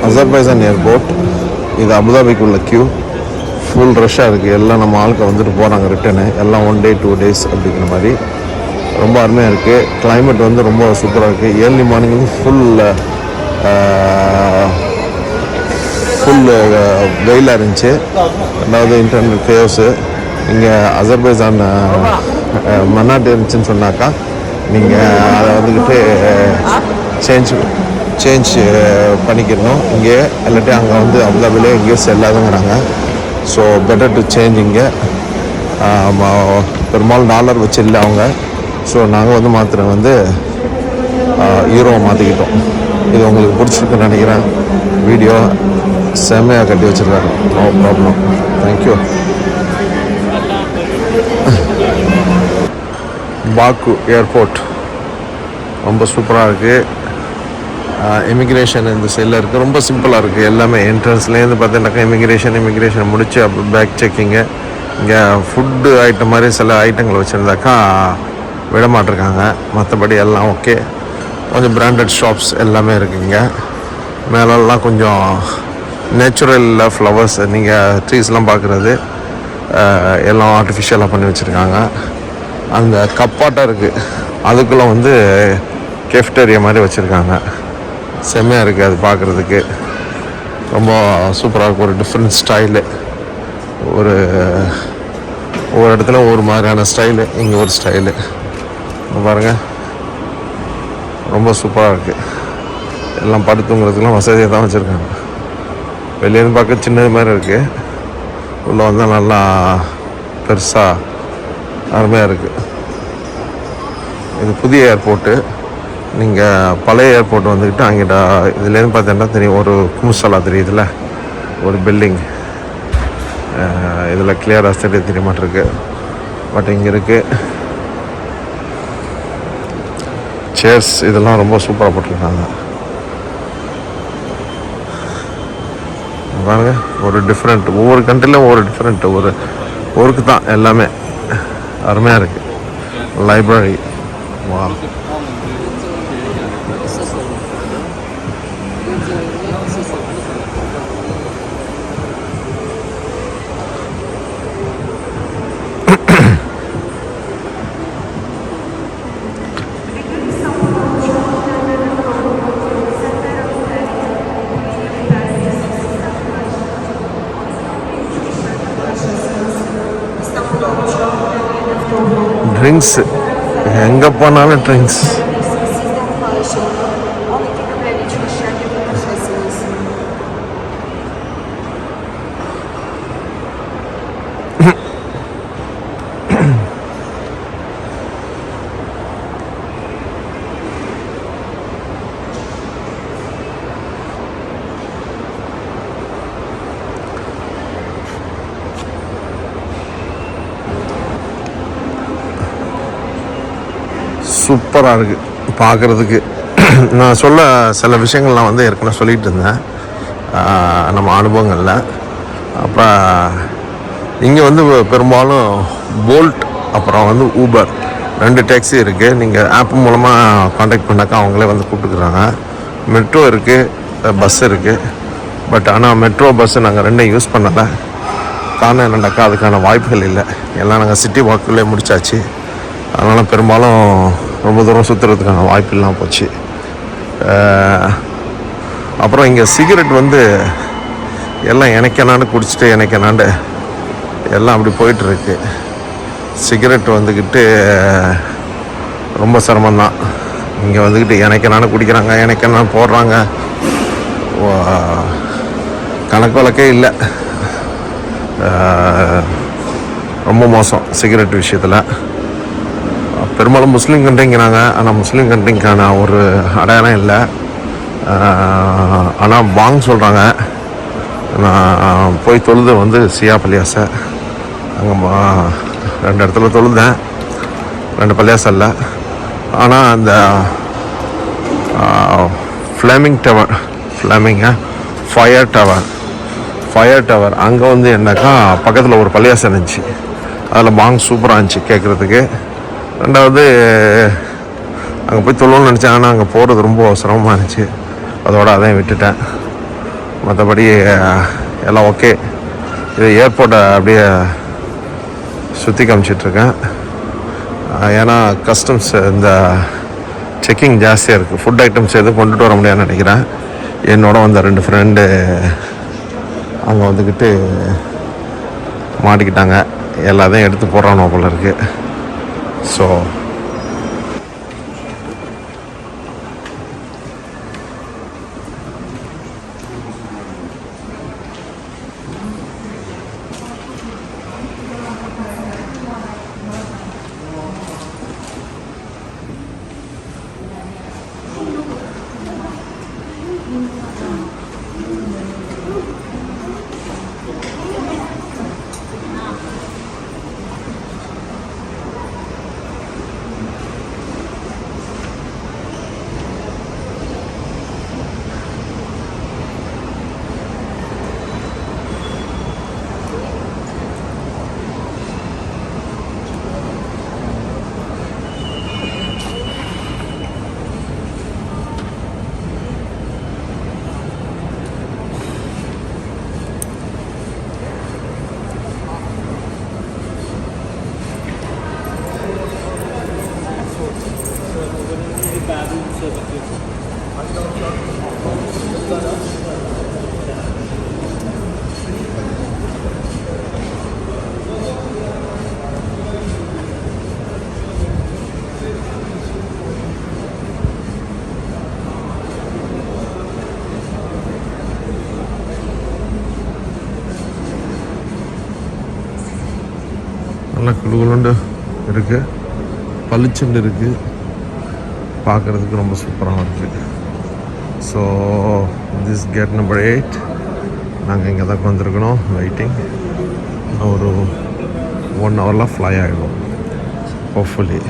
Azerbaijan airport. இது அபுதாபிக்குள்ள Q. Full ரஷ்ஷாக இருக்குது. எல்லாம் நம்ம ஆளுக்கு வந்துட்டு போகிறாங்க ரிட்டனு. எல்லாம் 1 day 2 days அப்படிங்கிற மாதிரி. ரொம்ப அருமையாக இருக்குது. கிளைமேட் வந்து ரொம்ப சூப்பராக இருக்குது. ஏர்லி மார்னிங் வந்து ஃபுல் வெயிலாக இருந்துச்சு. ரெண்டாவது இன்டர்நெட் ஃபேஸு. இங்கே அசர்பைஜான் மன்னாட்டு இருந்துச்சுன்னு சொன்னாக்கா நீங்கள் அதை வந்துக்கிட்டு சேஞ்ச் பண்ணிக்கணும் இங்கே. இல்லாட்டி அங்கே வந்து அபுதாபிலே எங்கேயோ செல்லாதுங்கிறாங்க. ஸோ பெட்டர் டு சேஞ்ச் இங்கே. பெரும்பாலும் டாலர் வச்சு இல்லை அவங்க. ஸோ நாங்கள் வந்து மாத்திரம் வந்து யூரோவை மாற்றிக்கிட்டோம். இது உங்களுக்கு பிடிச்சிருக்குன்னு நினைக்கிறேன். வீடியோ செம்மையாக கட்டி வச்சுருக்காரு. No problem. Thank you. Baku airport ரொம்ப சூப்பராக இருக்குது. இமிக்ரேஷன் இந்த சைடில் இருக்குது. ரொம்ப சிம்பிளாக இருக்குது எல்லாமே. என்ட்ரன்ஸ்லேருந்து பார்த்தீங்கன்னாக்கா இமிக்ரேஷன் முடித்து அப்புறம் பேக் செக்கிங்கு. இங்கே ஃபுட்டு ஐட்டம் மாதிரி சில ஐட்டங்களை வச்சுருந்தாக்கா விட மாட்டிருக்காங்க. மற்றபடி எல்லாம் ஓகே. கொஞ்சம் பிராண்டட் ஷாப்ஸ் எல்லாமே இருக்குங்க. மேலெல்லாம் கொஞ்சம் நேச்சுரல் ஃப்ளவர்ஸ், நீங்கள் ட்ரீஸ்லாம் பார்க்குறது எல்லாம் ஆர்டிஃபிஷியலாக பண்ணி வச்சுருக்காங்க. அந்த கப்பாட்டம் இருக்குது, அதுக்குள்ளே வந்து கெஃப்டேரியா மாதிரி வச்சுருக்காங்க. செம்மையாக இருக்குது அது பார்க்குறதுக்கு. ரொம்ப சூப்பராக இருக்கும். ஒரு டிஃப்ரெண்ட் ஸ்டைலு. ஒரு இடத்துல ஒரு மாதிரியான ஸ்டைலு, இங்கே ஒரு ஸ்டைலு பாருங்கள். ரொம்ப சூப்பராக இருக்குது. எல்லாம் படுத்துங்கிறதுக்கெலாம் வசதியாக தான் வச்சுருக்காங்க. வெளியேருந்து பார்க்க சின்னது மாதிரி இருக்குது. உள்ளே வந்தால் நல்லா பெருசாக அருமையாக இருக்குது. இது புதிய ஏர்போர்ட்டு. நீங்கள் பழைய ஏர்போர்ட் வந்துக்கிட்டு அங்கிட்ட இதுலேருந்து பார்த்தீங்கன்னா தெரியும், ஒரு குமுசலா தெரியுதுல்ல, ஒரு பில்டிங். இதில் கிளியராக தெரிய மாட்டிருக்கு. பட் இங்கே இருக்குது சேர்ஸ். இதெல்லாம் ரொம்ப சூப்பராக போட்டிருக்காங்க பாருங்க. ஒரு டிஃப்ரெண்ட், ஒவ்வொரு கண்ட்ரிலையும் ஒவ்வொரு டிஃப்ரெண்ட், ஒரு ஒர்க்கு தான் எல்லாமே. அருமையாக இருக்குது. லைப்ரரி. வா, ட்ரிங்க்ஸு எங்கே போனாலும் ட்ரிங்க்ஸ். சூப்பராக இருக்குது பார்க்குறதுக்கு. நான் சொல்ல சில விஷயங்கள் நான் வந்து ஏற்கனவே சொல்லிகிட்டு இருந்தேன் நம்ம அனுபவங்களில். அப்போ இங்கே வந்து பெரும்பாலும் போல்ட் அப்புறம் வந்து ஊபர் 2 டாக்ஸி இருக்குது. நீங்கள் ஆப் மூலமாக காண்டாக்ட் பண்ணாக்கா அவங்களே வந்து கூப்பிட்டுக்குறாங்க. மெட்ரோ இருக்குது, பஸ் இருக்குது. பட் ஆனால் மெட்ரோ பஸ்ஸு நாங்கள் 2 யூஸ் பண்ணலை. காரணம் என்னன்னாக்கா அதுக்கான வாய்ப்புகள் இல்லை. எல்லாம் நாங்கள் சிட்டி வாக்குள்ளே முடித்தாச்சு. அதனால் பெரும்பாலும் ரொம்ப தூரம் சுற்றுறதுக்கான வாய்ப்பு இல்லாமல் போச்சு. அப்புறம் இங்கே சிகரெட் வந்து எல்லாம் எனக்கென்னான்னு குடிச்சிட்டு எனக்கென்னாண்டு எல்லாம் அப்படி போயிட்டுருக்கு. சிகரெட் வந்துக்கிட்டு ரொம்ப சிரமந்தான். இங்கே வந்துக்கிட்டு எனக்கென்னான்னு குடிக்கிறாங்க, எனக்கென்னா போடுறாங்க. கணக்கு வழக்கே இல்லை. ரொம்ப மோசம் சிகரெட் விஷயத்தில். பெரும்பாலும் முஸ்லீம் கண்ட்ரிங்கிறாங்க. ஆனால் முஸ்லீம் கண்ட்ரிங்கான ஒரு அடையாளம் இல்லை. ஆனால் பாங் சொல்கிறாங்க. நான் போய் தொழுது வந்து சியா பள்ளியாசை அங்கே 2 இடத்துல தொழுதேன். 2 பள்ளியாசை இல்லை. ஆனால் அந்த ஃபயர் டவர் அங்கே வந்து என்னக்கா பக்கத்தில் ஒரு பள்ளியாசை இருந்துச்சு. அதில் பாங் சூப்பராக இருந்துச்சு கேட்குறதுக்கு. ரெண்டாவது அங்கே போய் தொழணும்னு நினச்சேன். ஆனால் அங்கே போகிறது ரொம்ப சிரமமாக இருந்துச்சு. அதோடு அதையும் விட்டுட்டேன். மற்றபடி எல்லாம் ஓகே. இது ஏர்போர்ட்டை அப்படியே சுற்றி காமிச்சிட்ருக்கேன். ஏன்னா கஸ்டம்ஸ் இந்த செக்கிங் ஜாஸ்தியாக இருக்குது. ஃபுட் ஐட்டம்ஸ் எதுவும் கொண்டுட்டு வர முடியாதுன்னு நினைக்கிறேன். என்னோட வந்த 2 ஃப்ரெண்டு அங்கே வந்துக்கிட்டு மாட்டிக்கிட்டாங்க. எல்லாத்தையும் எடுத்து போடுறானோ போல இருக்குது. ஸோ நல்லா குளுகுலுண்டு இருக்குது, பளிச்சுண்டு இருக்குது, பார்க்குறதுக்கு ரொம்ப சூப்பராக இருக்குது. So this gate number 8. நாங்கள் இங்கே தான் வந்திருக்கணும். வெயிட்டிங். இன்னும் ஒரு 1 ஹவரில் ஃப்ளை ஆகிடும் ஹோப்ஃபுல்லி.